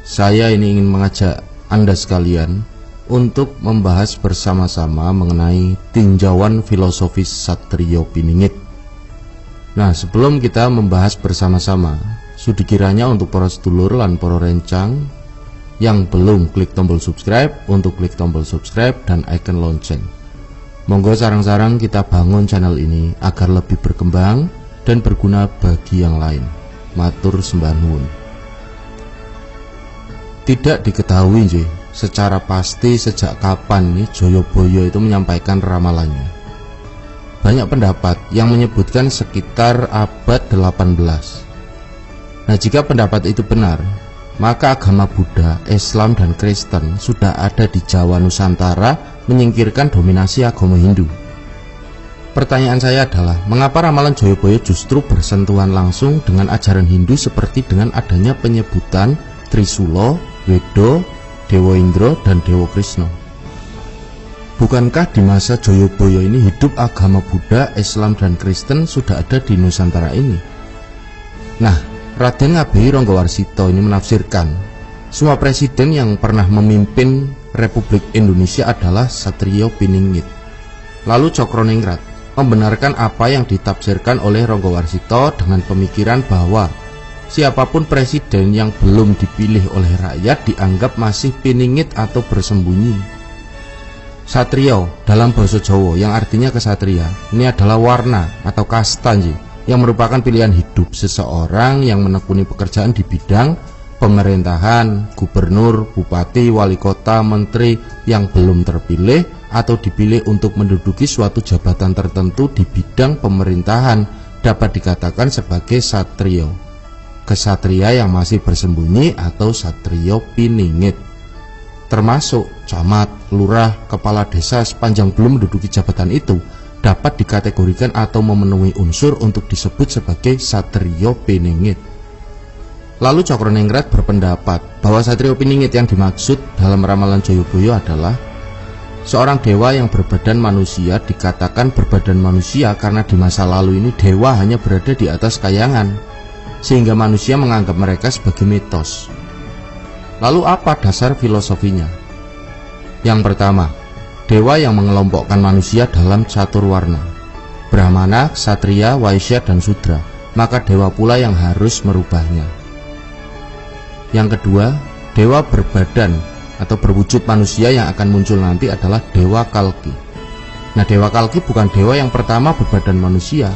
saya ini ingin mengajak Anda sekalian untuk membahas bersama-sama mengenai tinjauan filosofis Satrio Piningit. Nah, sebelum kita membahas bersama-sama, sudi kiranya untuk para sedulur lan para rencang yang belum klik tombol subscribe untuk klik tombol subscribe dan icon lonceng. Monggo sarang-sarang kita bangun channel ini agar lebih berkembang dan berguna bagi yang lain. Matur sembah nuwun. Tidak diketahui secara pasti sejak kapan nih Joyoboyo itu menyampaikan ramalannya. Banyak pendapat yang menyebutkan sekitar abad 18. Nah, jika pendapat itu benar, maka agama Buddha, Islam, dan Kristen sudah ada di Jawa Nusantara menyingkirkan dominasi agama Hindu. Pertanyaan saya adalah, mengapa ramalan Joyoboyo justru bersentuhan langsung dengan ajaran Hindu seperti dengan adanya penyebutan Trisula, Weda, Dewa Indra, dan Dewa Krishna? Bukankah di masa Joyoboyo ini hidup agama Buddha, Islam, dan Kristen sudah ada di Nusantara ini? Nah, Raden Ngabei Ronggowarsito ini menafsirkan semua presiden yang pernah memimpin Republik Indonesia adalah Satrio Piningit. Lalu Cokroningrat membenarkan apa yang ditafsirkan oleh Ronggowarsito dengan pemikiran bahwa siapapun presiden yang belum dipilih oleh rakyat dianggap masih piningit atau bersembunyi. Satrio dalam bahasa Jawa yang artinya kesatria ini adalah warna atau kasta yang merupakan pilihan hidup seseorang yang menekuni pekerjaan di bidang pemerintahan, gubernur, bupati, wali kota, menteri yang belum terpilih atau dipilih untuk menduduki suatu jabatan tertentu di bidang pemerintahan dapat dikatakan sebagai satrio. Kesatria yang masih bersembunyi atau Satrio Piningit, termasuk camat, lurah, kepala desa sepanjang belum menduduki jabatan itu dapat dikategorikan atau memenuhi unsur untuk disebut sebagai Satrio Piningit. Lalu Cokroningrat berpendapat bahwa Satrio Piningit yang dimaksud dalam ramalan Joyoboyo adalah seorang dewa yang berbadan manusia. Dikatakan berbadan manusia karena di masa lalu ini dewa hanya berada di atas kayangan, sehingga manusia menganggap mereka sebagai mitos. Lalu apa dasar filosofinya? Yang pertama, dewa yang mengelompokkan manusia dalam catur warna, Brahmana, Ksatria, Waisya, dan Sudra, maka dewa pula yang harus merubahnya. Yang kedua, dewa berbadan atau berwujud manusia yang akan muncul nanti adalah Dewa Kalki. Nah, Dewa Kalki bukan dewa yang pertama berbadan manusia.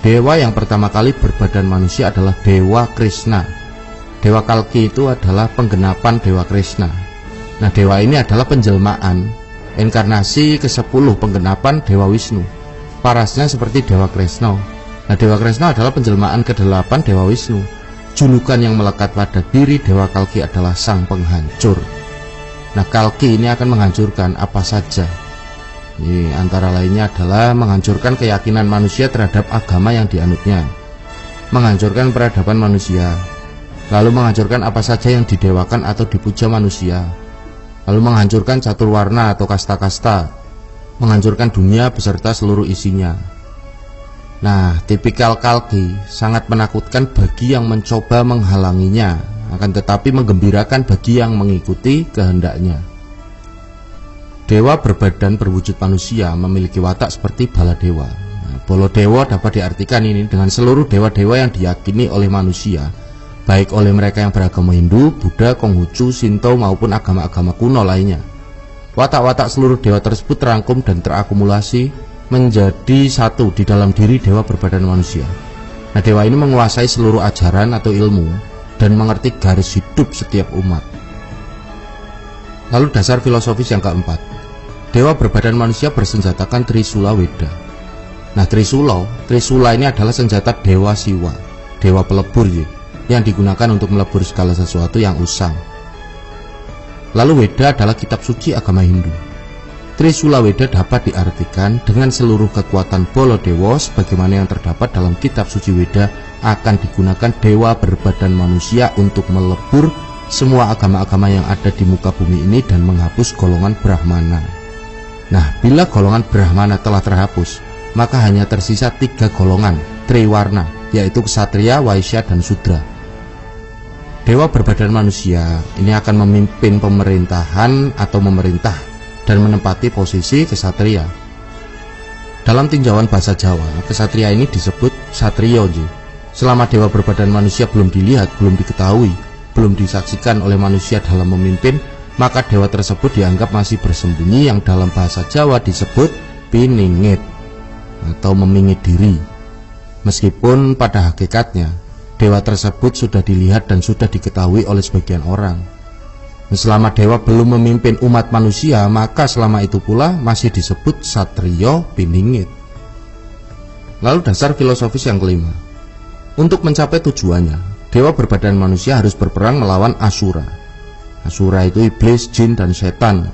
Dewa yang pertama kali berbadan manusia adalah Dewa Krishna. Dewa Kalki itu adalah penggenapan Dewa Krishna. Nah, dewa ini adalah penjelmaan, inkarnasi ke-10 penggenapan Dewa Wisnu. Parasnya seperti Dewa Krishna. Nah, Dewa Krishna adalah penjelmaan ke-8 Dewa Wisnu. Julukan yang melekat pada diri Dewa Kalki adalah sang penghancur. Nah, Kalki ini akan menghancurkan apa saja. Ini antara lainnya adalah menghancurkan keyakinan manusia terhadap agama yang dianutnya, menghancurkan peradaban manusia, lalu menghancurkan apa saja yang didewakan atau dipuja manusia, lalu menghancurkan catur warna atau kasta-kasta, menghancurkan dunia beserta seluruh isinya. Nah, tipikal Kalki sangat menakutkan bagi yang mencoba menghalanginya, akan tetapi menggembirakan bagi yang mengikuti kehendaknya. Dewa berbadan berwujud manusia memiliki watak seperti Baladewa. Nah, Baladewa dapat diartikan ini dengan seluruh dewa-dewa yang diyakini oleh manusia, baik oleh mereka yang beragama Hindu, Buddha, Konghucu, Shinto, maupun agama-agama kuno lainnya. Watak-watak seluruh dewa tersebut terangkum dan terakumulasi menjadi satu di dalam diri dewa berbadan manusia. Nah, dewa ini menguasai seluruh ajaran atau ilmu dan mengerti garis hidup setiap umat. Lalu dasar filosofis yang keempat, dewa berbadan manusia bersenjatakan Trisula Weda. Nah, Trisula ini adalah senjata Dewa Siwa, dewa pelebur yang digunakan untuk melebur segala sesuatu yang usang. Lalu Weda adalah kitab suci agama Hindu. Trisula Weda dapat diartikan dengan seluruh kekuatan Baladewa sebagaimana yang terdapat dalam kitab suci Weda akan digunakan dewa berbadan manusia untuk melebur semua agama-agama yang ada di muka bumi ini dan menghapus golongan Brahmana. Nah, bila golongan Brahmana telah terhapus, maka hanya tersisa 3 golongan Triwarna, yaitu Ksatria, Waisya, dan Sudra. Dewa berbadan manusia ini akan memimpin pemerintahan atau memerintah dan menempati posisi kesatria. Dalam tinjauan bahasa Jawa, kesatria ini disebut satriya. Selama dewa berbadan manusia belum dilihat, belum diketahui, belum disaksikan oleh manusia dalam memimpin, maka dewa tersebut dianggap masih bersembunyi, yang dalam bahasa Jawa disebut piningit atau memingit diri. Meskipun pada hakikatnya dewa tersebut sudah dilihat dan sudah diketahui oleh sebagian orang. Selama dewa belum memimpin umat manusia, maka selama itu pula masih disebut satriya piningit. Lalu dasar filosofis yang kelima. Untuk mencapai tujuannya, dewa berbadan manusia harus berperang melawan Asura. Asura itu iblis, jin, dan setan.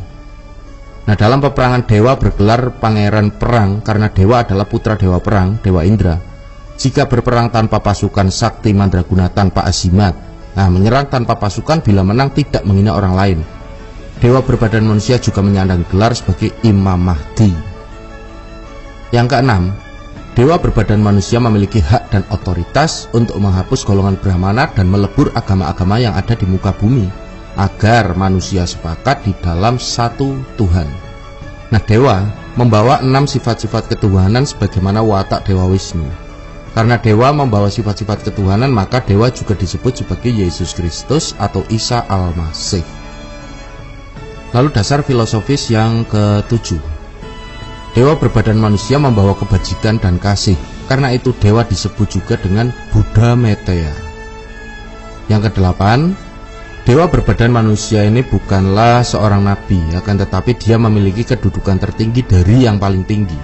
Nah, dalam peperangan dewa bergelar pangeran perang karena dewa adalah putra dewa perang, Dewa Indra. Jika berperang tanpa pasukan sakti mandraguna tanpa azimat, nah menyerang tanpa pasukan bila menang tidak menghina orang lain. Dewa berbadan manusia juga menyandang gelar sebagai Imam Mahdi. Yang keenam, dewa berbadan manusia memiliki hak dan otoritas untuk menghapus golongan Brahmana dan melebur agama-agama yang ada di muka bumi, agar manusia sepakat di dalam satu Tuhan. Nah, dewa membawa 6 sifat-sifat ketuhanan sebagaimana watak Dewa Wisnu. Karena dewa membawa sifat-sifat ketuhanan, maka dewa juga disebut sebagai Yesus Kristus atau Isa Al-Masih. Lalu dasar filosofis yang ketujuh. Dewa berbadan manusia membawa kebajikan dan kasih. Karena itu dewa disebut juga dengan Buddha Meteya. Yang kedelapan, dewa berbadan manusia ini bukanlah seorang nabi, akan tetapi dia memiliki kedudukan tertinggi dari yang paling tinggi.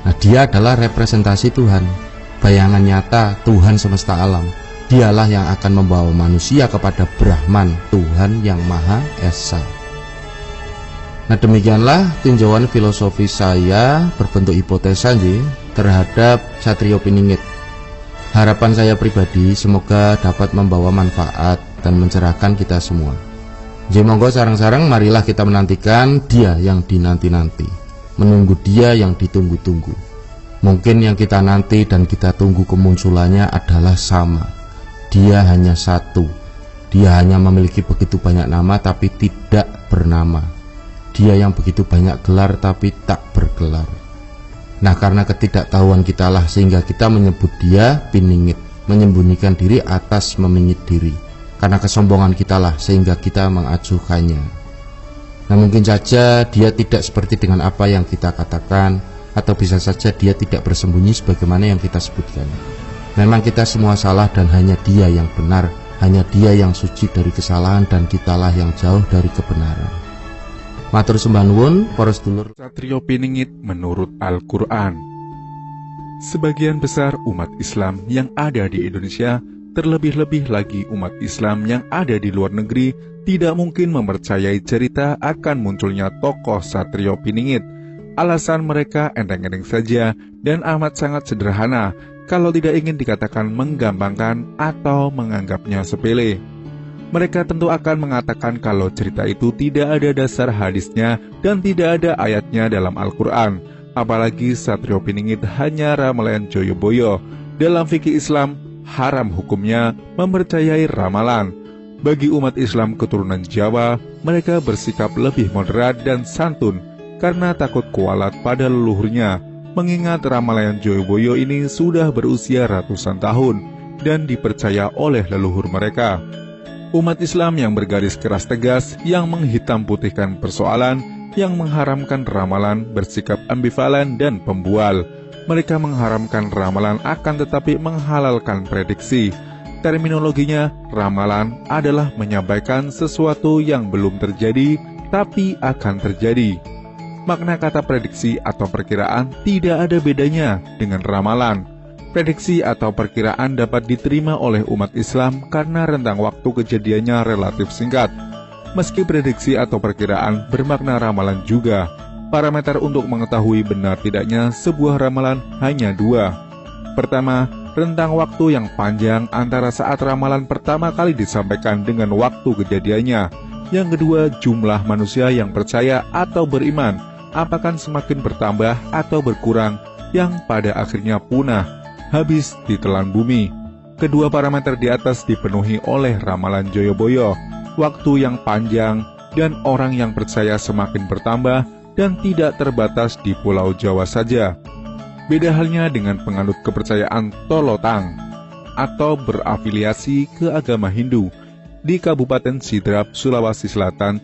Nah, dia adalah representasi Tuhan, bayangan nyata Tuhan semesta alam. Dialah yang akan membawa manusia kepada Brahman, Tuhan yang Maha Esa. Nah, demikianlah tinjauan filosofi saya berbentuk hipotesa terhadap satriya piningit. Harapan saya pribadi semoga dapat membawa manfaat dan mencerahkan kita semua. Monggo sarang-sarang marilah kita menantikan dia yang dinanti-nanti, menunggu dia yang ditunggu-tunggu. Mungkin yang kita nanti dan kita tunggu kemunculannya adalah sama. Dia hanya satu. Dia hanya memiliki begitu banyak nama tapi tidak bernama. Dia yang begitu banyak gelar tapi tak bergelar. Nah, karena ketidaktahuan kita lah sehingga kita menyebut dia piningit, menyembunyikan diri atas memingit diri. Karena kesombongan kita lah sehingga kita mengacuhkannya. Nah, mungkin saja dia tidak seperti dengan apa yang kita katakan, atau bisa saja dia tidak bersembunyi sebagaimana yang kita sebutkan. Memang kita semua salah dan hanya dia yang benar, hanya dia yang suci dari kesalahan dan kitalah yang jauh dari kebenaran. Matur sembah nuwun para sedulur. Satriya piningit menurut Al-Quran. Sebagian besar umat Islam yang ada di Indonesia, terlebih-lebih lagi umat Islam yang ada di luar negeri, tidak mungkin mempercayai cerita akan munculnya tokoh satriya piningit. Alasan mereka enteng-enteng saja dan amat sangat sederhana, kalau tidak ingin dikatakan menggampangkan atau menganggapnya sepele. Mereka tentu akan mengatakan kalau cerita itu tidak ada dasar hadisnya dan tidak ada ayatnya dalam Al-Quran. Apalagi satriya piningit hanya ramalan Joyoboyo. Dalam fikih Islam, haram hukumnya mempercayai ramalan. Bagi umat Islam keturunan Jawa, mereka bersikap lebih moderat dan santun karena takut kualat pada leluhurnya. Mengingat ramalan Joyoboyo ini sudah berusia ratusan tahun dan dipercaya oleh leluhur mereka. Umat Islam yang bergaris keras tegas, yang menghitam putihkan persoalan, yang mengharamkan ramalan, bersikap ambivalen dan pembual. Mereka mengharamkan ramalan akan tetapi menghalalkan prediksi. Terminologinya, ramalan adalah menyampaikan sesuatu yang belum terjadi, tapi akan terjadi. Makna kata prediksi atau perkiraan tidak ada bedanya dengan ramalan. Prediksi atau perkiraan dapat diterima oleh umat Islam karena rentang waktu kejadiannya relatif singkat. Meski prediksi atau perkiraan bermakna ramalan juga, parameter untuk mengetahui benar tidaknya sebuah ramalan hanya dua. Pertama, rentang waktu yang panjang antara saat ramalan pertama kali disampaikan dengan waktu kejadiannya. Yang kedua, jumlah manusia yang percaya atau beriman apakah semakin bertambah atau berkurang, yang pada akhirnya punah, habis ditelan bumi. Kedua parameter di atas dipenuhi oleh ramalan Joyoboyo, waktu yang panjang, dan orang yang percaya semakin bertambah dan tidak terbatas di Pulau Jawa saja. Beda halnya dengan penganut kepercayaan Tolotang atau berafiliasi ke agama Hindu. Di Kabupaten Sidrap, Sulawesi Selatan,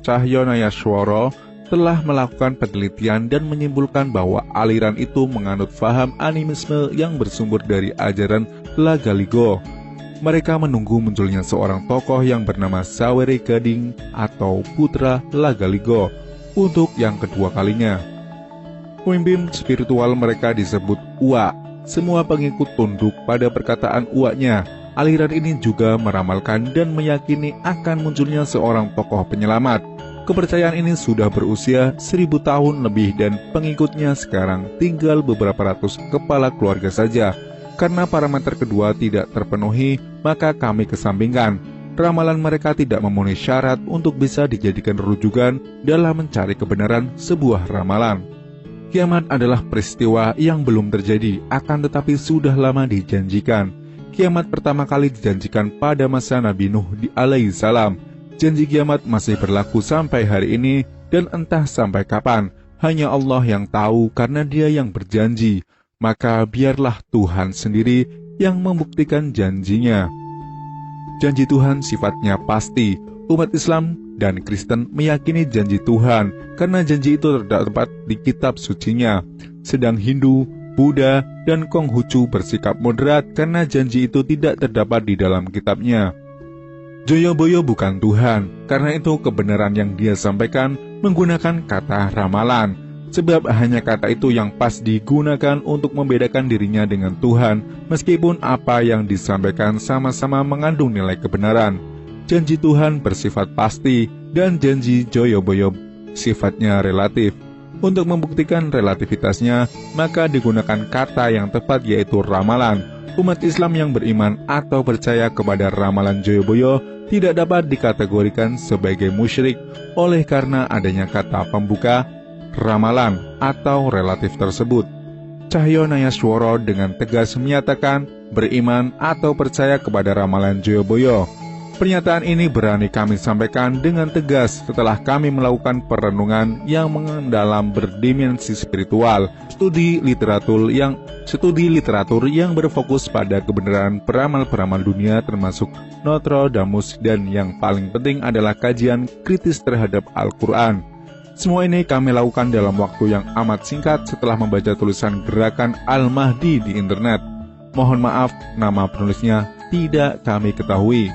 Cahyonayaswara telah melakukan penelitian dan menyimpulkan bahwa aliran itu menganut faham animisme yang bersumber dari ajaran Lagaligo. Mereka menunggu munculnya seorang tokoh yang bernama Sawere Gading atau putra Lagaligo untuk yang kedua kalinya. Pemimpin spiritual mereka disebut Uwa. Semua pengikut tunduk pada perkataan Uwanya. Aliran ini juga meramalkan dan meyakini akan munculnya seorang tokoh penyelamat. Kepercayaan ini sudah berusia 1000 tahun lebih dan pengikutnya sekarang tinggal beberapa ratus kepala keluarga saja. Karena parameter kedua tidak terpenuhi, maka kami kesampingkan. Ramalan mereka tidak memenuhi syarat untuk bisa dijadikan rujukan dalam mencari kebenaran sebuah ramalan. Kiamat adalah peristiwa yang belum terjadi, akan tetapi sudah lama dijanjikan. Kiamat pertama kali dijanjikan pada masa Nabi Nuh alaihissalam. Janji kiamat masih berlaku sampai hari ini dan entah sampai kapan. Hanya Allah yang tahu karena Dia yang berjanji. Maka biarlah Tuhan sendiri yang membuktikan janjinya. Janji Tuhan sifatnya pasti. Umat Islam dan Kristen meyakini janji Tuhan karena janji itu terdapat di kitab sucinya. Sedang Hindu, Buddha, dan Konghucu bersikap moderat karena janji itu tidak terdapat di dalam kitabnya. Joyoboyo bukan Tuhan, karena itu kebenaran yang dia sampaikan menggunakan kata ramalan. Sebab hanya kata itu yang pas digunakan untuk membedakan dirinya dengan Tuhan, meskipun apa yang disampaikan sama-sama mengandung nilai kebenaran. Janji Tuhan bersifat pasti, dan janji Joyoboyo sifatnya relatif. Untuk membuktikan relativitasnya, maka digunakan kata yang tepat yaitu ramalan. Umat Islam yang beriman atau percaya kepada ramalan Joyoboyo tidak dapat dikategorikan sebagai musyrik oleh karena adanya kata pembuka ramalan atau relatif tersebut. Cahyonayaswara dengan tegas menyatakan beriman atau percaya kepada ramalan Joyoboyo. Pernyataan ini berani kami sampaikan dengan tegas setelah kami melakukan perenungan yang mendalam berdimensi spiritual, studi literatur yang berfokus pada kebenaran peramal-peramal dunia termasuk Nostradamus, dan yang paling penting adalah kajian kritis terhadap Al-Quran. Semua ini kami lakukan dalam waktu yang amat singkat setelah membaca tulisan Gerakan Al-Mahdi di internet. Mohon maaf, nama penulisnya tidak kami ketahui.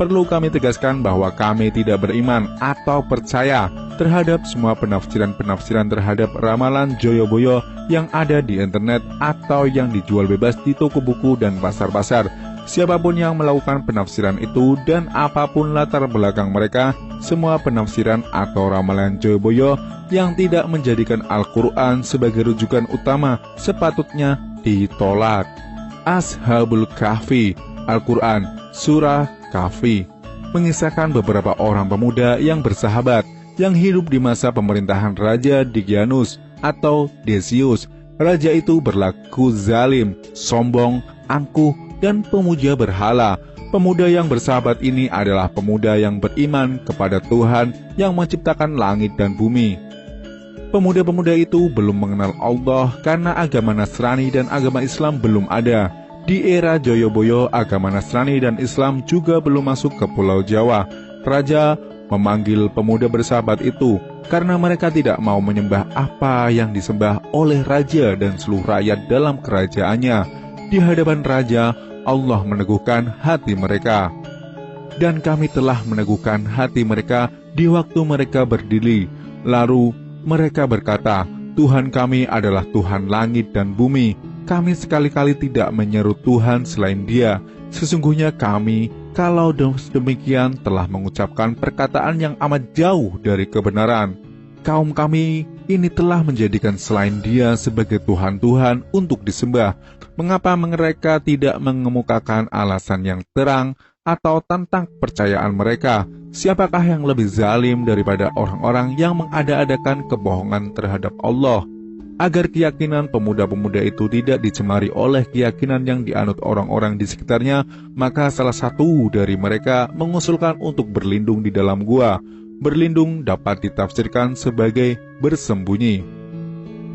Perlu kami tegaskan bahwa kami tidak beriman atau percaya terhadap semua penafsiran-penafsiran terhadap ramalan Joyoboyo yang ada di internet atau yang dijual bebas di toko buku dan pasar-pasar. Siapapun yang melakukan penafsiran itu dan apapun latar belakang mereka, semua penafsiran atau ramalan Joyoboyo yang tidak menjadikan Al-Quran sebagai rujukan utama sepatutnya ditolak. Ashabul Kahfi, Al-Quran, Surah Kahfi, mengisahkan beberapa orang pemuda yang bersahabat yang hidup di masa pemerintahan Raja Digianus atau Decius. Raja itu berlaku zalim, sombong, angkuh, dan pemuja berhala. Pemuda yang bersahabat ini adalah pemuda yang beriman kepada Tuhan yang menciptakan langit dan bumi. Pemuda-pemuda itu belum mengenal Allah karena agama Nasrani dan agama Islam belum ada. Di era Joyoboyo, agama Nasrani dan Islam juga belum masuk ke Pulau Jawa. Raja memanggil pemuda bersahabat itu karena mereka tidak mau menyembah apa yang disembah oleh raja dan seluruh rakyat dalam kerajaannya. Di hadapan raja, Allah meneguhkan hati mereka. Dan kami telah meneguhkan hati mereka di waktu mereka berdiri. Lalu mereka berkata, Tuhan kami adalah Tuhan langit dan bumi. Kami sekali-kali tidak menyeru Tuhan selain Dia. Sesungguhnya kami, kalau demikian, telah mengucapkan perkataan yang amat jauh dari kebenaran. Kaum kami ini telah menjadikan selain Dia sebagai Tuhan-Tuhan untuk disembah. Mengapa mereka tidak mengemukakan alasan yang terang atau tentang kepercayaan mereka? Siapakah yang lebih zalim daripada orang-orang yang mengada-adakan kebohongan terhadap Allah? agar keyakinan pemuda-pemuda itu tidak dicemari oleh keyakinan yang dianut orang-orang di sekitarnya, maka salah satu dari mereka mengusulkan untuk berlindung di dalam gua. Berlindung dapat ditafsirkan sebagai bersembunyi.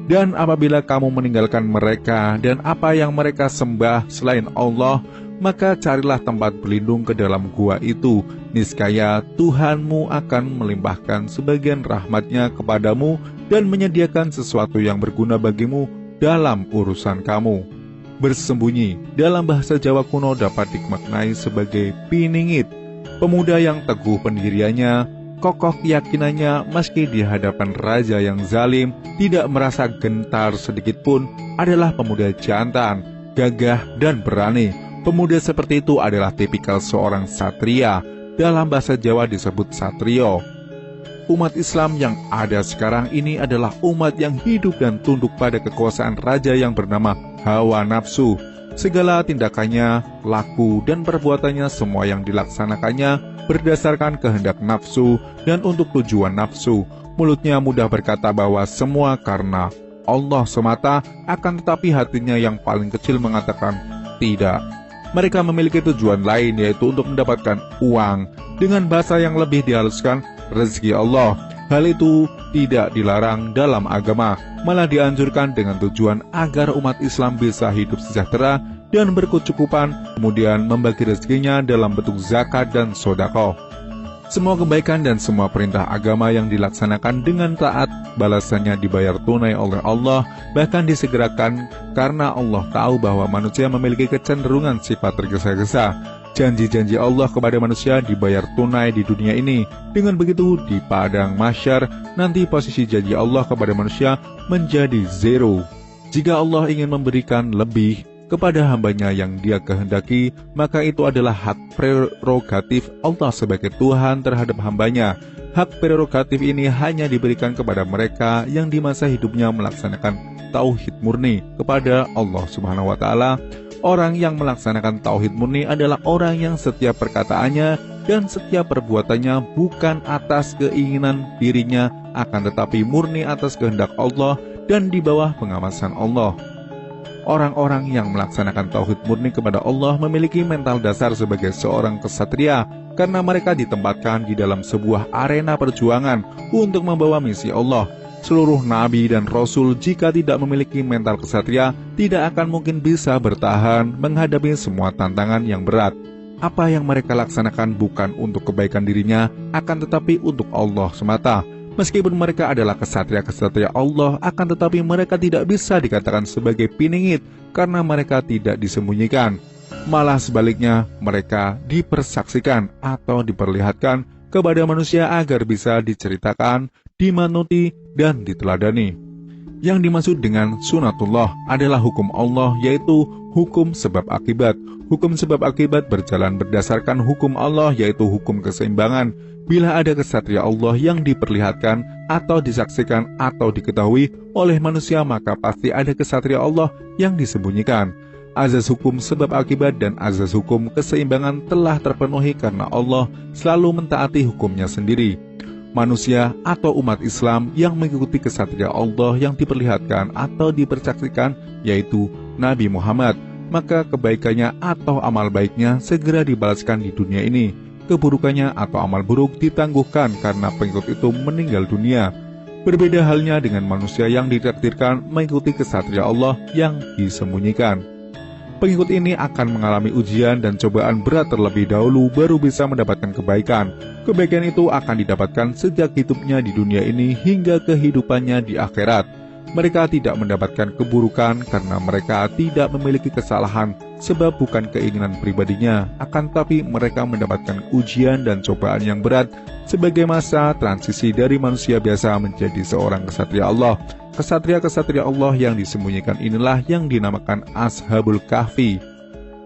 Dan apabila kamu meninggalkan mereka dan apa yang mereka sembah selain Allah, maka carilah tempat berlindung ke dalam gua itu. Niscaya Tuhanmu akan melimpahkan sebagian rahmat-Nya kepadamu dan menyediakan sesuatu yang berguna bagimu dalam urusan kamu. Bersembunyi dalam bahasa Jawa kuno dapat dimaknai sebagai piningit. Pemuda yang teguh pendiriannya, kokoh keyakinannya meski di hadapan raja yang zalim, tidak merasa gentar sedikitpun, adalah pemuda jantan, gagah dan berani. Pemuda seperti itu adalah tipikal seorang satria. Dalam bahasa Jawa disebut satrio. Umat Islam yang ada sekarang ini adalah umat yang hidup dan tunduk pada kekuasaan raja yang bernama hawa nafsu. Segala tindakannya, laku dan perbuatannya semua yang dilaksanakannya berdasarkan kehendak nafsu dan untuk tujuan nafsu. Mulutnya mudah berkata bahwa semua karena Allah semata, akan tetapi hatinya yang paling kecil mengatakan tidak. Mereka memiliki tujuan lain, yaitu untuk mendapatkan uang. Dengan bahasa yang lebih dihaluskan, rezeki Allah. Hal itu tidak dilarang dalam agama, malah dianjurkan dengan tujuan agar umat Islam bisa hidup sejahtera dan berkecukupan, kemudian membagi rezekinya dalam bentuk zakat dan sedekah. Semua kebaikan dan semua perintah agama yang dilaksanakan dengan taat, balasannya dibayar tunai oleh Allah, bahkan disegerakan karena Allah tahu bahwa manusia memiliki kecenderungan sifat tergesa-gesa. Janji-janji Allah kepada manusia dibayar tunai di dunia ini. Dengan begitu, di padang mahsyar, nanti posisi janji Allah kepada manusia menjadi zero. Jika Allah ingin memberikan lebih kepada hambanya yang Dia kehendaki, maka itu adalah hak prerogatif Allah sebagai Tuhan terhadap hambanya. Hak prerogatif ini hanya diberikan kepada mereka yang di masa hidupnya melaksanakan tauhid murni kepada Allah Subhanahu wa Ta'ala. Orang yang melaksanakan tauhid murni adalah orang yang setiap perkataannya dan setiap perbuatannya bukan atas keinginan dirinya, akan tetapi murni atas kehendak Allah dan di bawah pengawasan Allah. Orang-orang yang melaksanakan tauhid murni kepada Allah memiliki mental dasar sebagai seorang kesatria, karena mereka ditempatkan di dalam sebuah arena perjuangan untuk membawa misi Allah. Seluruh nabi dan rasul jika tidak memiliki mental kesatria, tidak akan mungkin bisa bertahan menghadapi semua tantangan yang berat. Apa yang mereka laksanakan bukan untuk kebaikan dirinya, akan tetapi untuk Allah semata. Meskipun mereka adalah kesatria-kesatria Allah, akan tetapi mereka tidak bisa dikatakan sebagai piningit karena mereka tidak disembunyikan. Malah sebaliknya, mereka dipersaksikan atau diperlihatkan kepada manusia agar bisa diceritakan, dimanuti, dan diteladani. Yang dimaksud dengan sunatullah adalah hukum Allah, yaitu hukum sebab akibat. Hukum sebab akibat berjalan berdasarkan hukum Allah, yaitu hukum keseimbangan. Bila ada kesatria Allah yang diperlihatkan atau disaksikan atau diketahui oleh manusia, maka pasti ada kesatria Allah yang disembunyikan. Azas hukum sebab akibat dan azas hukum keseimbangan telah terpenuhi karena Allah selalu mentaati hukumnya sendiri. Manusia atau umat Islam yang mengikuti kesatria Allah yang diperlihatkan atau dipersaksikan, yaitu Nabi Muhammad, maka kebaikannya atau amal baiknya segera dibalaskan di dunia ini. Keburukannya atau amal buruk ditangguhkan karena pengikut itu meninggal dunia. Berbeda halnya dengan manusia yang ditakdirkan mengikuti kesatria Allah yang disembunyikan. Pengikut ini akan mengalami ujian dan cobaan berat terlebih dahulu baru bisa mendapatkan kebaikan. Kebaikan itu akan didapatkan sejak hidupnya di dunia ini hingga kehidupannya di akhirat. Mereka tidak mendapatkan keburukan karena mereka tidak memiliki kesalahan, sebab bukan keinginan pribadinya, akan tapi mereka mendapatkan ujian dan cobaan yang berat sebagai masa transisi dari manusia biasa menjadi seorang kesatria Allah. Kesatria-kesatria Allah yang disembunyikan inilah yang dinamakan Ashabul Kahfi.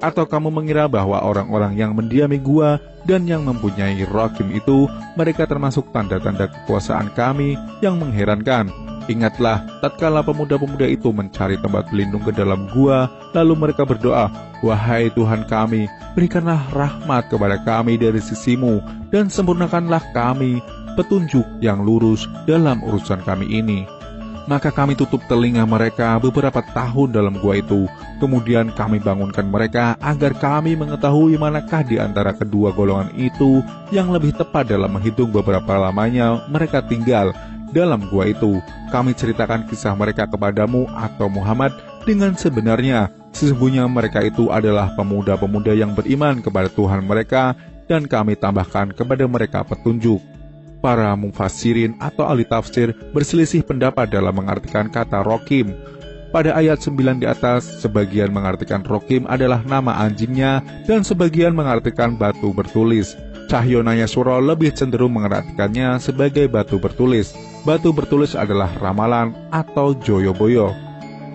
Atau kamu mengira bahwa orang-orang yang mendiami gua dan yang mempunyai rakim itu, mereka termasuk tanda-tanda kekuasaan kami yang mengherankan? Ingatlah, tatkala pemuda-pemuda itu mencari tempat berlindung ke dalam gua, lalu mereka berdoa, "Wahai Tuhan kami, berikanlah rahmat kepada kami dari sisi-Mu, dan sempurnakanlah kami petunjuk yang lurus dalam urusan kami ini." Maka kami tutup telinga mereka beberapa tahun dalam gua itu. Kemudian kami bangunkan mereka agar kami mengetahui manakah di antara kedua golongan itu yang lebih tepat dalam menghitung beberapa lamanya mereka tinggal dalam gua itu. Kami ceritakan kisah mereka kepadamu atau Muhammad dengan sebenarnya. Sesungguhnya mereka itu adalah pemuda-pemuda yang beriman kepada Tuhan mereka, dan kami tambahkan kepada mereka petunjuk. Para mufassirin atau ahli tafsir berselisih pendapat dalam mengartikan kata rokim. Pada ayat 9 di atas, sebagian mengartikan rokim adalah nama anjingnya dan sebagian mengartikan batu bertulis. Cahyono Suro lebih cenderung mengartikannya sebagai batu bertulis. Batu bertulis adalah ramalan atau joyoboyo.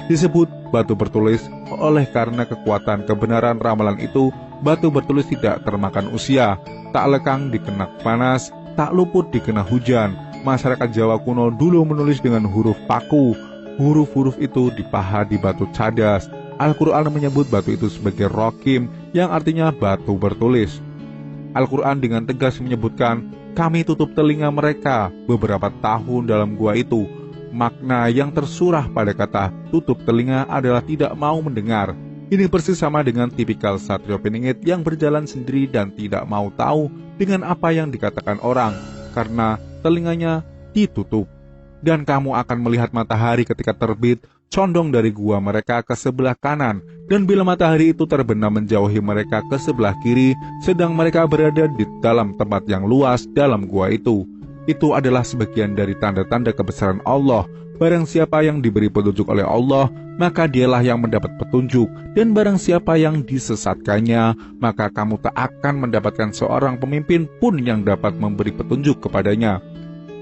Disebut batu bertulis oleh karena kekuatan kebenaran ramalan itu. Batu bertulis tidak termakan usia, tak lekang dikena panas, tak luput dikena hujan. Masyarakat Jawa kuno dulu menulis dengan huruf paku. Huruf-huruf itu dipahat di batu cadas. Al-Quran menyebut batu itu sebagai rokim, yang artinya batu bertulis. Al-Quran dengan tegas menyebutkan, kami tutup telinga mereka beberapa tahun dalam gua itu. Makna yang tersurah pada kata tutup telinga adalah tidak mau mendengar. Ini persis sama dengan tipikal Satrio Piningit yang berjalan sendiri dan tidak mau tahu dengan apa yang dikatakan orang, karena telinganya ditutup. Dan kamu akan melihat matahari ketika terbit, condong dari gua mereka ke sebelah kanan, dan bila matahari itu terbenam menjauhi mereka ke sebelah kiri, sedang mereka berada di dalam tempat yang luas dalam gua itu. Itu adalah sebagian dari tanda-tanda kebesaran Allah. Barang siapa yang diberi petunjuk oleh Allah, maka dialah yang mendapat petunjuk. Dan barang siapa yang disesatkannya, maka kamu tak akan mendapatkan seorang pemimpin pun yang dapat memberi petunjuk kepadanya.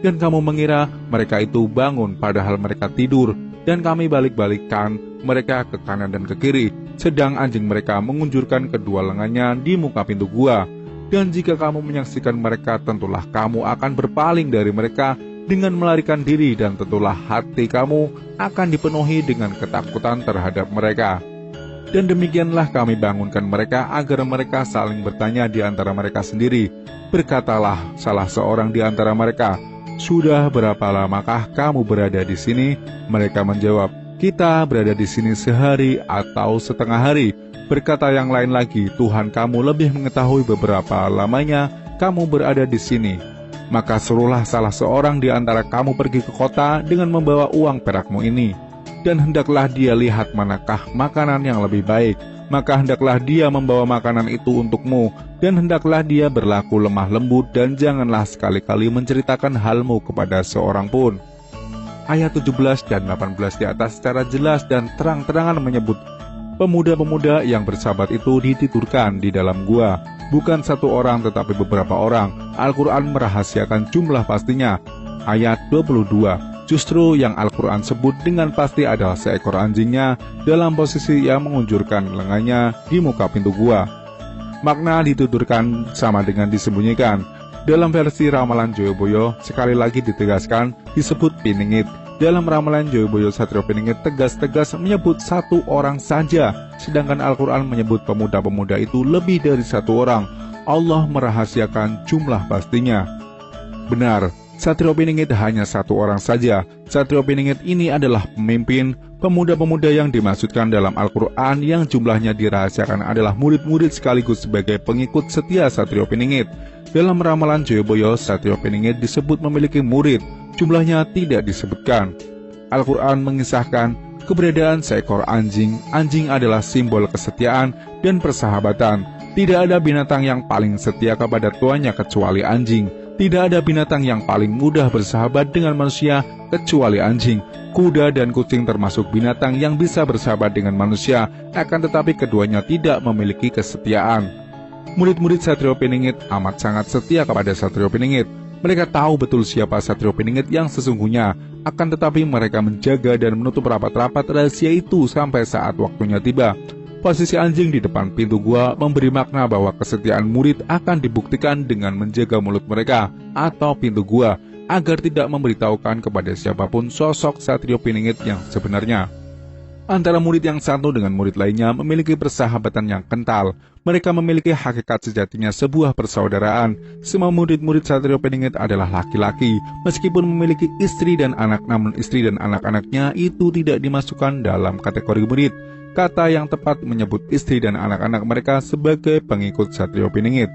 Dan kamu mengira mereka itu bangun padahal mereka tidur, dan kami balik-balikkan mereka ke kanan dan ke kiri, sedang anjing mereka mengunjurkan kedua lengannya di muka pintu gua. Dan jika kamu menyaksikan mereka, tentulah kamu akan berpaling dari mereka dengan melarikan diri, dan tentulah hati kamu akan dipenuhi dengan ketakutan terhadap mereka. Dan demikianlah kami bangunkan mereka agar mereka saling bertanya di antara mereka sendiri. Berkatalah salah seorang di antara mereka, sudah berapa lamakah kamu berada di sini? Mereka menjawab, kita berada di sini sehari atau setengah hari. Berkata yang lain lagi, Tuhan kamu lebih mengetahui beberapa lamanya kamu berada di sini. Maka suruhlah salah seorang di antara kamu pergi ke kota dengan membawa uang perakmu ini. Dan hendaklah dia lihat manakah makanan yang lebih baik. Maka hendaklah dia membawa makanan itu untukmu. Dan hendaklah dia berlaku lemah lembut, dan janganlah sekali-kali menceritakan halmu kepada seorang pun. Ayat 17 dan 18 di atas secara jelas dan terang-terangan menyebut, pemuda-pemuda yang bersahabat itu ditidurkan di dalam gua. Bukan satu orang tetapi beberapa orang. Al-Quran merahasiakan jumlah pastinya. Ayat 22. Justru yang Al-Quran sebut dengan pasti adalah seekor anjingnya dalam posisi yang mengunjurkan lengannya di muka pintu gua. Makna ditidurkan sama dengan disembunyikan. Dalam versi ramalan Joyoboyo sekali lagi ditegaskan disebut piningit. Dalam ramalan Joyoboyo Satrio Piningit tegas-tegas menyebut satu orang saja, sedangkan Al-Quran menyebut pemuda-pemuda itu lebih dari satu orang. Allah merahasiakan jumlah pastinya. Benar, Satrio Piningit hanya satu orang saja. Satrio Piningit ini adalah pemimpin. Pemuda-pemuda yang dimaksudkan dalam Al-Quran yang jumlahnya dirahasiakan adalah murid-murid sekaligus sebagai pengikut setia Satrio Piningit. Dalam ramalan Joyoboyo, Satrio Piningit disebut memiliki murid, jumlahnya tidak disebutkan. Al-Quran mengisahkan keberadaan seekor anjing. Anjing adalah simbol kesetiaan dan persahabatan. Tidak ada binatang yang paling setia kepada tuannya kecuali anjing. Tidak ada binatang yang paling mudah bersahabat dengan manusia kecuali anjing. Kuda dan kucing termasuk binatang yang bisa bersahabat dengan manusia, akan tetapi keduanya tidak memiliki kesetiaan. Murid-murid Satrio Piningit amat sangat setia kepada Satrio Piningit. Mereka tahu betul siapa Satrio Piningit yang sesungguhnya, akan tetapi mereka menjaga dan menutup rapat-rapat rahasia itu sampai saat waktunya tiba. Posisi anjing di depan pintu gua memberi makna bahwa kesetiaan murid akan dibuktikan dengan menjaga mulut mereka atau pintu gua, agar tidak memberitahukan kepada siapapun sosok Satrio Piningit yang sebenarnya. Antara murid yang satu dengan murid lainnya memiliki persahabatan yang kental. Mereka memiliki hakikat sejatinya sebuah persaudaraan. Semua murid-murid Satrio Piningit adalah laki-laki. Meskipun memiliki istri dan anak, namun istri dan anak-anaknya itu tidak dimasukkan dalam kategori murid. Kata yang tepat menyebut istri dan anak-anak mereka sebagai pengikut Satrio Piningit.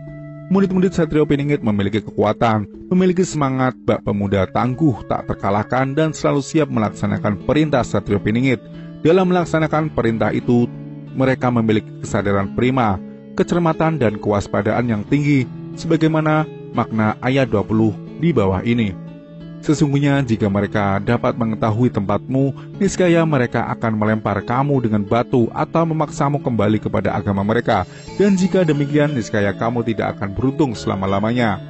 Murid-murid Satrio Piningit memiliki kekuatan, memiliki semangat bak pemuda tangguh, tak terkalahkan, dan selalu siap melaksanakan perintah Satrio Piningit. Dalam melaksanakan perintah itu, mereka memiliki kesadaran prima, kecermatan, dan kewaspadaan yang tinggi, sebagaimana makna ayat 20 di bawah ini. Sesungguhnya jika mereka dapat mengetahui tempatmu, niscaya mereka akan melempar kamu dengan batu atau memaksamu kembali kepada agama mereka. Dan jika demikian, niscaya kamu tidak akan beruntung selama-lamanya.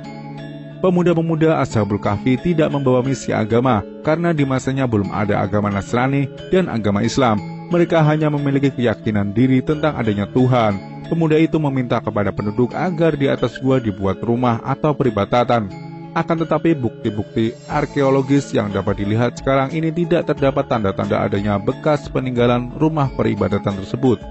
Pemuda-pemuda Ashabul Kahfi tidak membawa misi agama, karena di masanya belum ada agama Nasrani dan agama Islam. Mereka hanya memiliki keyakinan diri tentang adanya Tuhan. Pemuda itu meminta kepada penduduk agar di atas gua dibuat rumah atau peribadatan. Akan tetapi bukti-bukti arkeologis yang dapat dilihat sekarang ini tidak terdapat tanda-tanda adanya bekas peninggalan rumah peribadatan tersebut.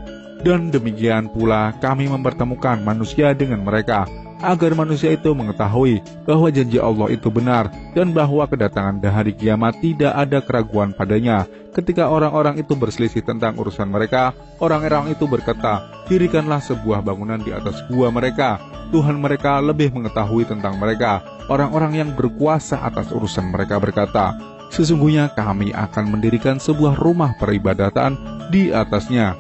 Dan demikian pula kami mempertemukan manusia dengan mereka, agar manusia itu mengetahui bahwa janji Allah itu benar dan bahwa kedatangan hari kiamat tidak ada keraguan padanya. Ketika orang-orang itu berselisih tentang urusan mereka, orang-orang itu berkata, dirikanlah sebuah bangunan di atas gua mereka. Tuhan mereka lebih mengetahui tentang mereka. Orang-orang yang berkuasa atas urusan mereka berkata, sesungguhnya kami akan mendirikan sebuah rumah peribadatan di atasnya.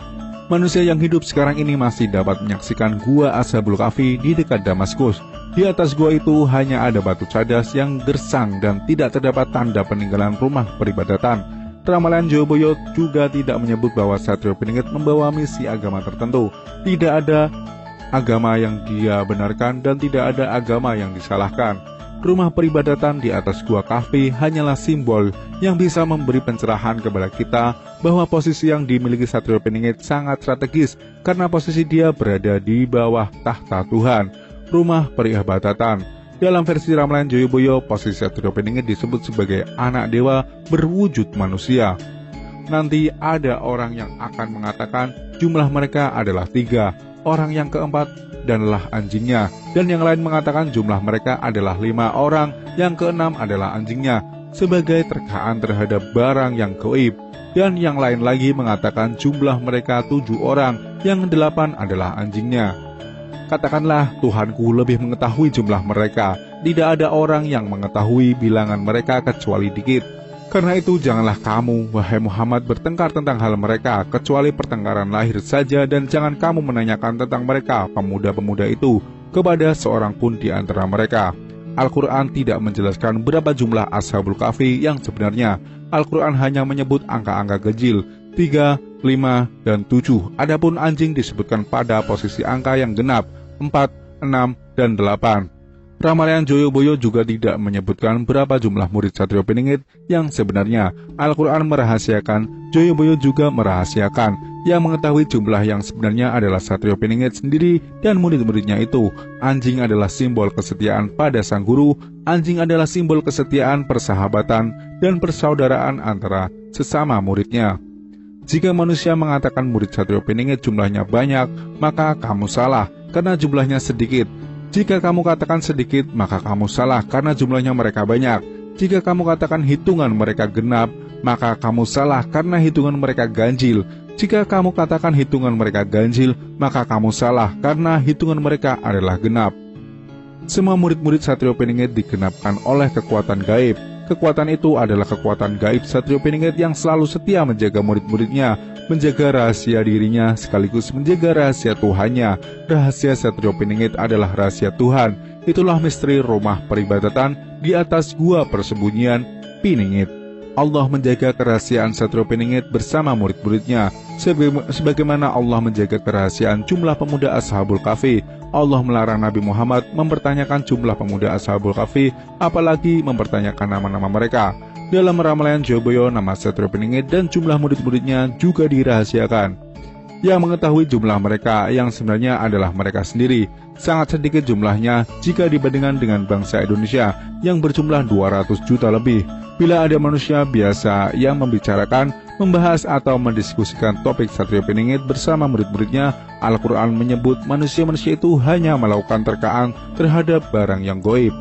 Manusia yang hidup sekarang ini masih dapat menyaksikan gua Ashabul Kahfi di dekat Damaskus. Di atas gua itu hanya ada batu cadas yang gersang dan tidak terdapat tanda peninggalan rumah peribadatan. Ramalan Joyoboyo juga tidak menyebut bahwa Satrio Piningit membawa misi agama tertentu. Tidak ada agama yang dia benarkan dan tidak ada agama yang disalahkan. Rumah peribadatan di atas gua Kahfi hanyalah simbol yang bisa memberi pencerahan kepada kita bahwa posisi yang dimiliki Satrio Piningit sangat strategis karena posisi dia berada di bawah tahta Tuhan, rumah peribadatan. Dalam versi Ramalan Joyoboyo, posisi Satrio Piningit disebut sebagai anak dewa berwujud manusia. Nanti ada orang yang akan mengatakan jumlah mereka adalah 3, orang yang keempat adalah anjingnya, dan yang lain mengatakan jumlah mereka adalah 5 orang, yang keenam adalah anjingnya, sebagai terkaan terhadap barang yang gaib. Dan yang lain lagi mengatakan jumlah mereka 7 orang, yang 8 adalah anjingnya. Katakanlah, Tuhanku lebih mengetahui jumlah mereka. Tidak ada orang yang mengetahui bilangan mereka kecuali dikit. Karena itu janganlah kamu, wahai Muhammad, bertengkar tentang hal mereka, kecuali pertengkaran lahir saja, dan jangan kamu menanyakan tentang mereka, pemuda-pemuda itu, kepada seorang pun di antara mereka. Al-Quran tidak menjelaskan berapa jumlah Ashabul Kahfi yang sebenarnya. Al-Quran hanya menyebut angka-angka ganjil, 3, 5, dan 7. Adapun anjing disebutkan pada posisi angka yang genap, 4, 6, dan 8. Ramalan Joyoboyo juga tidak menyebutkan berapa jumlah murid Satrio Piningit yang sebenarnya. Al-Quran merahasiakan, Joyoboyo juga merahasiakan. Yang mengetahui jumlah yang sebenarnya adalah Satrio Piningit sendiri dan murid-muridnya itu. Anjing adalah simbol kesetiaan pada sang guru. Anjing adalah simbol kesetiaan, persahabatan, dan persaudaraan antara sesama muridnya. Jika manusia mengatakan murid Satrio Piningit jumlahnya banyak, maka kamu salah, karena jumlahnya sedikit. Jika kamu katakan sedikit, maka kamu salah karena jumlahnya mereka banyak. Jika kamu katakan hitungan mereka genap, maka kamu salah karena hitungan mereka ganjil. Jika kamu katakan hitungan mereka ganjil, maka kamu salah karena hitungan mereka adalah genap. Semua murid-murid Satrio Piningit digenapkan oleh kekuatan gaib. Kekuatan itu adalah kekuatan gaib Satrio Piningit yang selalu setia menjaga murid-muridnya, menjaga rahasia dirinya sekaligus menjaga rahasia Tuhannya. Rahasia Satrio Piningit adalah rahasia Tuhan. Itulah misteri rumah peribadatan di atas gua persembunyian Piningit. Allah menjaga kerahasiaan Satrio Piningit bersama murid-muridnya, sebagaimana Allah menjaga kerahasiaan jumlah pemuda Ashabul Kahfi. Allah melarang Nabi Muhammad mempertanyakan jumlah pemuda Ashabul Kahfi, apalagi mempertanyakan nama-nama mereka. Dalam ramalan Joyoboyo, nama Satrio Piningit dan jumlah murid-muridnya juga dirahasiakan. Yang mengetahui jumlah mereka yang sebenarnya adalah mereka sendiri. Sangat sedikit jumlahnya jika dibandingkan dengan bangsa Indonesia yang berjumlah 200 juta lebih. Bila ada manusia biasa yang membicarakan membahas atau mendiskusikan topik Satrio Piningit bersama murid-muridnya, Al-Quran menyebut manusia-manusia itu hanya melakukan terkaan terhadap barang yang goib.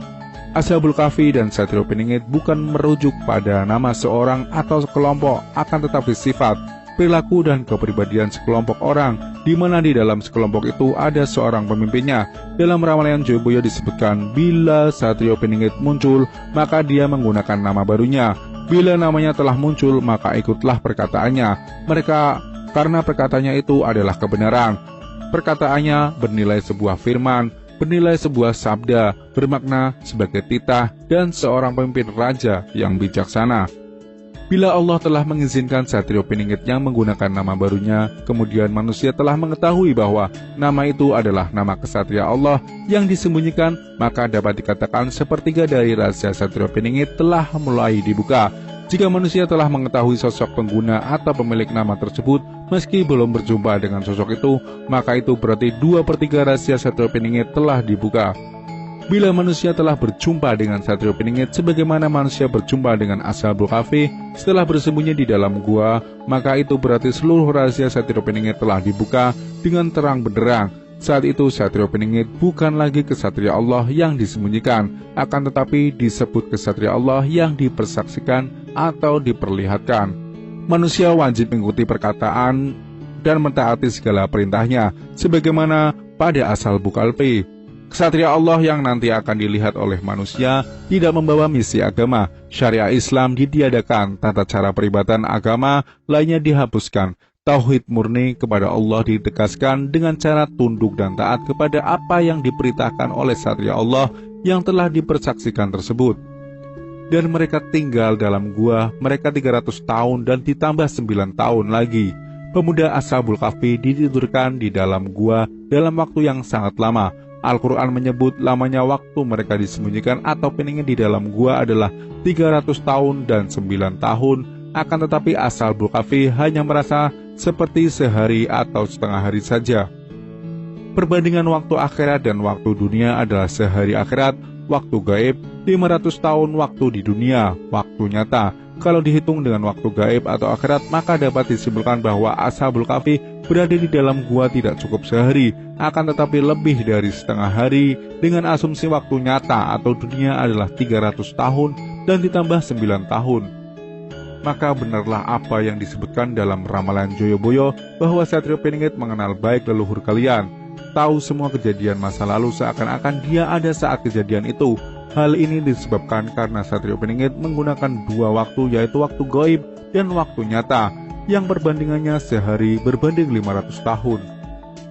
Ashabul Kahfi dan Satrio Piningit bukan merujuk pada nama seorang atau sekelompok, akan tetapi sifat, perilaku dan kepribadian sekelompok orang, di mana di dalam sekelompok itu ada seorang pemimpinnya. Dalam ramalan Joyoboyo disebutkan, bila Satrio Piningit muncul, maka dia menggunakan nama barunya. Bila namanya telah muncul, maka ikutlah perkataannya. Mereka karena perkataannya itu adalah kebenaran. Perkataannya bernilai sebuah firman, bernilai sebuah sabda, bermakna sebagai titah dan seorang pemimpin raja yang bijaksana. Bila Allah telah mengizinkan Satrio Piningit yang menggunakan nama barunya, kemudian manusia telah mengetahui bahwa nama itu adalah nama kesatria Allah yang disembunyikan, maka dapat dikatakan sepertiga dari rahasia Satrio Piningit telah mulai dibuka. Jika manusia telah mengetahui sosok pengguna atau pemilik nama tersebut, meski belum berjumpa dengan sosok itu, maka itu berarti 2/3 rahasia Satrio Piningit telah dibuka. Bila manusia telah berjumpa dengan Satrio Piningit sebagaimana manusia berjumpa dengan Ashabul Kahfi setelah bersembunyi di dalam gua, maka itu berarti seluruh rahasia Satrio Piningit telah dibuka dengan terang benderang. Saat itu Satrio Piningit bukan lagi kesatria Allah yang disembunyikan, akan tetapi disebut kesatria Allah yang dipersaksikan atau diperlihatkan. Manusia wajib mengikuti perkataan dan mentaati segala perintahnya, sebagaimana pada Ashabul Kahfi. Kesatria Allah yang nanti akan dilihat oleh manusia tidak membawa misi agama. Syariat Islam ditiadakan, tata cara peribadatan agama lainnya dihapuskan. Tauhid murni kepada Allah ditegaskan dengan cara tunduk dan taat kepada apa yang diperintahkan oleh satria Allah yang telah dipersaksikan tersebut. Dan mereka tinggal dalam gua mereka 300 tahun dan ditambah 9 tahun lagi. Pemuda Ashabul Kahfi ditidurkan di dalam gua dalam waktu yang sangat lama. Al-Quran menyebut lamanya waktu mereka disembunyikan atau piningit di dalam gua adalah 300 tahun dan 9 tahun. Akan tetapi Ashabul Kahfi hanya merasa seperti sehari atau setengah hari saja. Perbandingan waktu akhirat dan waktu dunia adalah sehari akhirat, waktu gaib, 500 tahun waktu di dunia, waktu nyata. Kalau dihitung dengan waktu gaib atau akhirat, maka dapat disimpulkan bahwa Ashabul Kahfi berada di dalam gua tidak cukup sehari, akan tetapi lebih dari setengah hari, dengan asumsi waktu nyata atau dunia adalah 300 tahun dan ditambah 9 tahun. Maka benarlah apa yang disebutkan dalam ramalan Joyoboyo bahwa Satrio Piningit mengenal baik leluhur kalian, tahu semua kejadian masa lalu seakan-akan dia ada saat kejadian itu. Hal ini disebabkan karena Satrio Piningit menggunakan dua waktu, yaitu waktu gaib dan waktu nyata, yang perbandingannya sehari berbanding 500 tahun.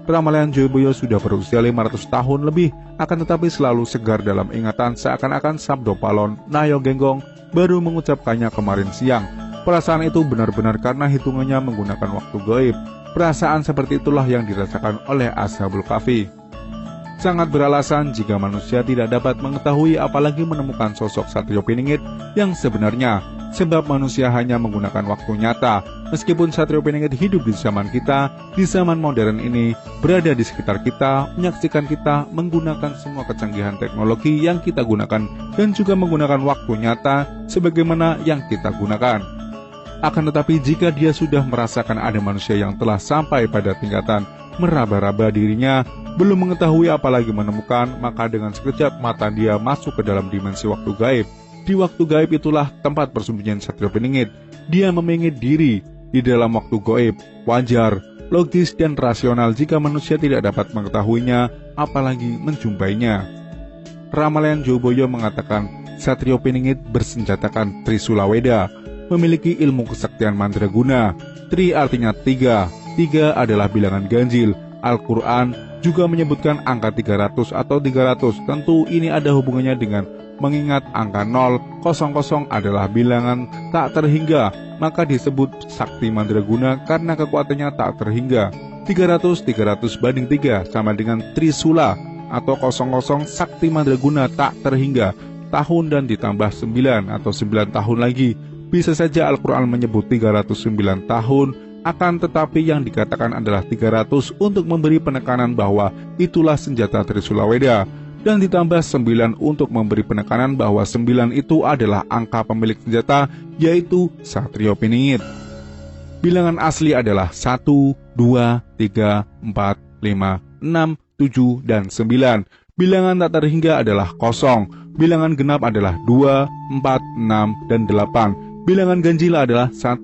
Ramalan Joyoboyo sudah berusia 500 tahun lebih, akan tetapi selalu segar dalam ingatan seakan-akan Sabdo Palon Nayo Genggong baru mengucapkannya kemarin siang. Perasaan itu benar-benar karena hitungannya menggunakan waktu gaib. Perasaan seperti itulah yang dirasakan oleh Ashabul Kahfi. Sangat beralasan jika manusia tidak dapat mengetahui apalagi menemukan sosok Satrio Piningit yang sebenarnya, sebab manusia hanya menggunakan waktu nyata. Meskipun Satrio Piningit hidup di zaman kita, di zaman modern ini, berada di sekitar kita, menyaksikan kita, menggunakan semua kecanggihan teknologi yang kita gunakan, dan juga menggunakan waktu nyata sebagaimana yang kita gunakan. Akan tetapi jika dia sudah merasakan ada manusia yang telah sampai pada tingkatan meraba-raba dirinya, belum mengetahui apalagi menemukan, maka dengan sekejap mata dia masuk ke dalam dimensi waktu gaib. Di waktu gaib itulah tempat persembunyian Satrio Piningit. Dia memingit diri di dalam waktu gaib. Wajar, logis dan rasional jika manusia tidak dapat mengetahuinya, apalagi menjumpainya. Ramalan Joyoboyo mengatakan Satrio Piningit bersenjatakan Trisula Weda, memiliki ilmu kesaktian mandraguna. Tri artinya 3. 3 adalah bilangan ganjil. Al-Quran juga menyebutkan angka 300 atau 300. Tentu ini ada hubungannya dengan mengingat angka 0, 00 adalah bilangan tak terhingga, maka disebut sakti mandraguna karena kekuatannya tak terhingga. 300 banding 3 sama dengan Trisula atau 00 sakti mandraguna tak terhingga, tahun dan ditambah 9 atau 9 tahun lagi. Bisa saja Al-Quran menyebut 309 tahun, akan tetapi yang dikatakan adalah 300 untuk memberi penekanan bahwa itulah senjata Trisula Weda, dan ditambah 9 untuk memberi penekanan bahwa 9 itu adalah angka pemilik senjata, yaitu Satrio Piningit. Bilangan asli adalah 1, 2, 3, 4, 5, 6, 7, dan 9. Bilangan tak terhingga adalah 0. Bilangan genap adalah 2, 4, 6, dan 8. Bilangan ganjil adalah 1,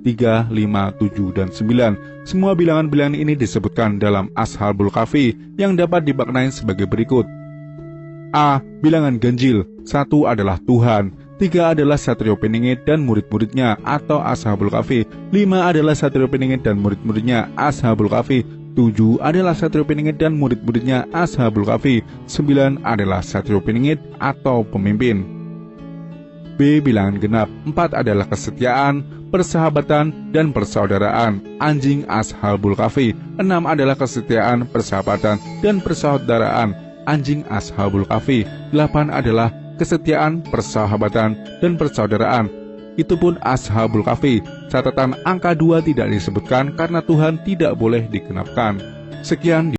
3, 5, 7, dan 9. Semua bilangan-bilangan ini disebutkan dalam Ashabul Kahfi yang dapat dimaknai sebagai berikut. A. Bilangan ganjil. 1 adalah Tuhan, 3 adalah Satrio Peningit dan murid-muridnya atau Ashabul Kahfi, 5 adalah Satrio Peningit dan murid-muridnya Ashabul Kahfi, 7 adalah Satrio Peningit dan murid-muridnya Ashabul Kahfi, 9 adalah Satrio Peningit atau pemimpin. B. Bilangan genap. 4 adalah kesetiaan, persahabatan, dan persaudaraan, anjing Ashabul Kahfi. 6 adalah kesetiaan, persahabatan, dan persaudaraan, anjing Ashabul Kahfi. 8 adalah kesetiaan, persahabatan, dan persaudaraan. Itu pun Ashabul Kahfi. Catatan angka 2 tidak disebutkan karena Tuhan tidak boleh digenapkan. Sekian